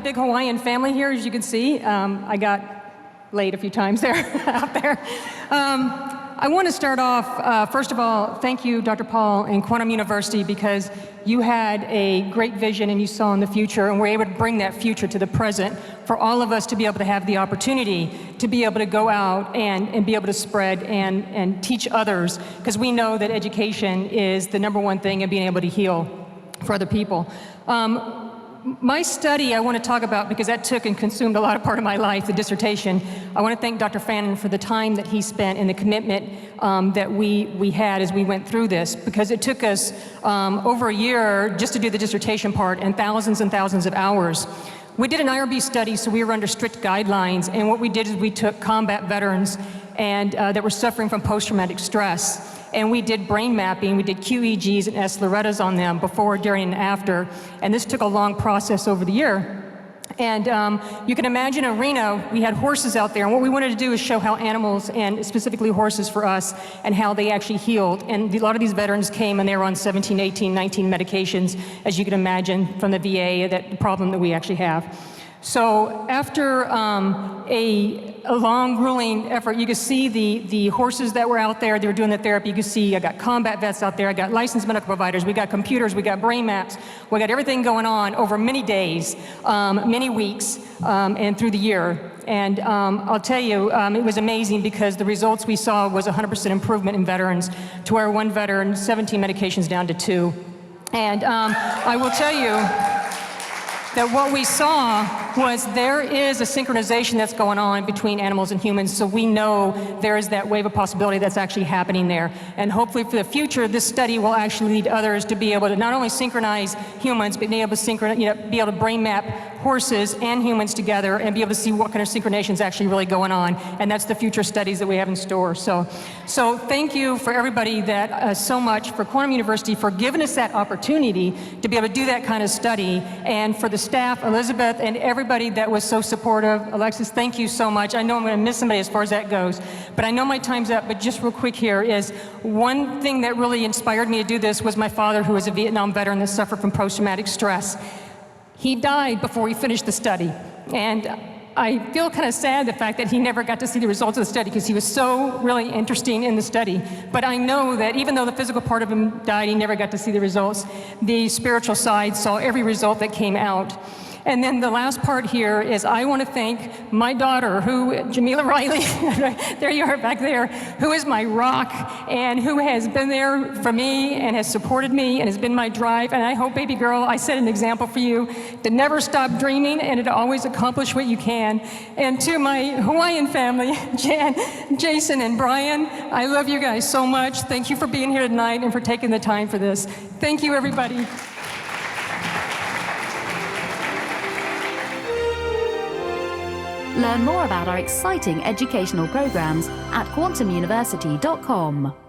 big Hawaiian family here, as you can see. I got laid a few times there, out there. I want to start off, first of all, thank you, Dr. Paul and Quantum University, because you had a great vision and you saw in the future, and were able to bring that future to the present for all of us to be able to have the opportunity to be able to go out and be able to spread and teach others, because we know that education is the #1 thing in being able to heal for other people. My study I want to talk about, because that took and consumed a lot of part of my life, the dissertation. I want to thank Dr. Fannin for the time that he spent and the commitment that we had as we went through this, because it took us over a year just to do the dissertation part and thousands of hours. We did an IRB study, so we were under strict guidelines, and what we did is we took combat veterans and that were suffering from post-traumatic stress. And we did brain mapping, we did QEEGs and S-Lorettas on them before, during, and after. And this took a long process over the year. And you can imagine in Reno, we had horses out there, and what we wanted to do is show how animals, and specifically horses for us, and how they actually healed. And a lot of these veterans came and they were on 17, 18, 19 medications, as you can imagine from the VA, that problem that we actually have. So after a long, grueling effort, you can see the horses that were out there, they were doing the therapy. You can see I got combat vets out there, I got licensed medical providers, we got computers, we got brain maps, we got everything going on over many days, many weeks, and through the year. And I'll tell you, it was amazing, because the results we saw was 100% improvement in veterans, to where one veteran, 17 medications down to 2. And I will tell you that what we saw was there is a synchronization that's going on between animals and humans, so we know there is that wave of possibility that's actually happening there. And hopefully for the future, this study will actually lead others to be able to not only synchronize humans, but be able to be able to brain map horses and humans together and be able to see what kind of synchronization is actually really going on. And that's the future studies that we have in store. So thank you for everybody that so much, for Quantum University, for giving us that opportunity to be able to do that kind of study, and for the staff, Elizabeth, and everybody that was so supportive. Alexis, thank you so much. I know I'm going to miss somebody as far as that goes, but I know my time's up. But just real quick here is one thing that really inspired me to do this was my father, who was a Vietnam veteran that suffered from post-traumatic stress. He died before we finished the study, and I feel kind of sad the fact that he never got to see the results of the study, because he was so really interesting in the study. But I know that even though the physical part of him died, he never got to see the results. The spiritual side saw every result that came out. And then the last part here is I want to thank my daughter, Jamila Riley, there you are back there, who is my rock and who has been there for me and has supported me and has been my drive. And I hope, baby girl, I set an example for you to never stop dreaming and to always accomplish what you can. And to my Hawaiian family, Jan, Jason, and Brian, I love you guys so much. Thank you for being here tonight and for taking the time for this. Thank you, everybody. Learn more about our exciting educational programs at quantumuniversity.com.